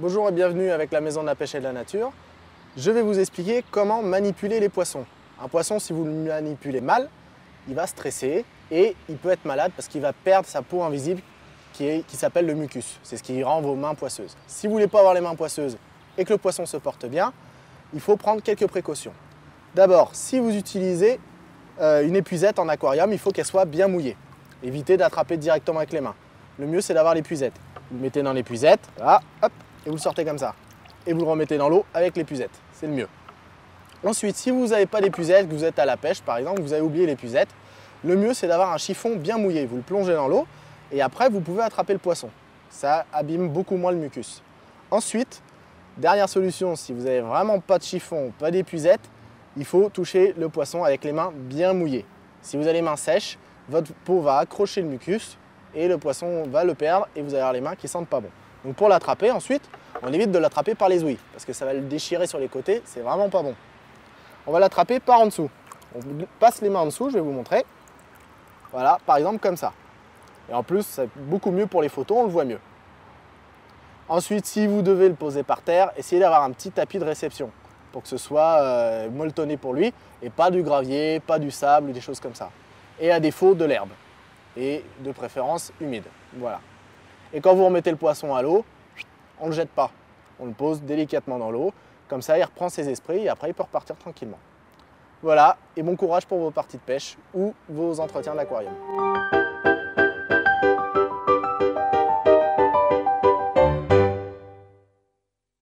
Bonjour et bienvenue avec la Maison de la Pêche et de la Nature. Je vais vous expliquer comment manipuler les poissons. Un poisson, si vous le manipulez mal, il va stresser et il peut être malade parce qu'il va perdre sa peau invisible qui s'appelle le mucus. C'est ce qui rend vos mains poisseuses. Si vous ne voulez pas avoir les mains poisseuses et que le poisson se porte bien, il faut prendre quelques précautions. D'abord, si vous utilisez une épuisette en aquarium, il faut qu'elle soit bien mouillée. Évitez d'attraper directement avec les mains. Le mieux, c'est d'avoir l'épuisette. Vous le mettez dans l'épuisette, voilà, hop, et vous le sortez comme ça. Et vous le remettez dans l'eau avec l'épuisette, c'est le mieux. Ensuite, si vous n'avez pas d'épuisette, que vous êtes à la pêche par exemple, que vous avez oublié l'épuisette, le mieux c'est d'avoir un chiffon bien mouillé. Vous le plongez dans l'eau et après vous pouvez attraper le poisson. Ça abîme beaucoup moins le mucus. Ensuite, dernière solution, si vous n'avez vraiment pas de chiffon, pas d'épuisette, il faut toucher le poisson avec les mains bien mouillées. Si vous avez les mains sèches, votre peau va accrocher le mucus et le poisson va le perdre et vous allez avoir les mains qui sentent pas bon. Donc pour l'attraper ensuite, on évite de l'attraper par les ouïes parce que ça va le déchirer sur les côtés, c'est vraiment pas bon. On va l'attraper par en dessous. On passe les mains en dessous, je vais vous montrer. Voilà, par exemple comme ça. Et en plus, c'est beaucoup mieux pour les photos, on le voit mieux. Ensuite, si vous devez le poser par terre, essayez d'avoir un petit tapis de réception pour que ce soit molletonné pour lui et pas du gravier, pas du sable ou des choses comme ça. Et à défaut, de l'herbe et de préférence humide. Voilà. Et quand vous remettez le poisson à l'eau, on ne le jette pas. On le pose délicatement dans l'eau. Comme ça, il reprend ses esprits et après, il peut repartir tranquillement. Voilà, et bon courage pour vos parties de pêche ou vos entretiens d'aquarium.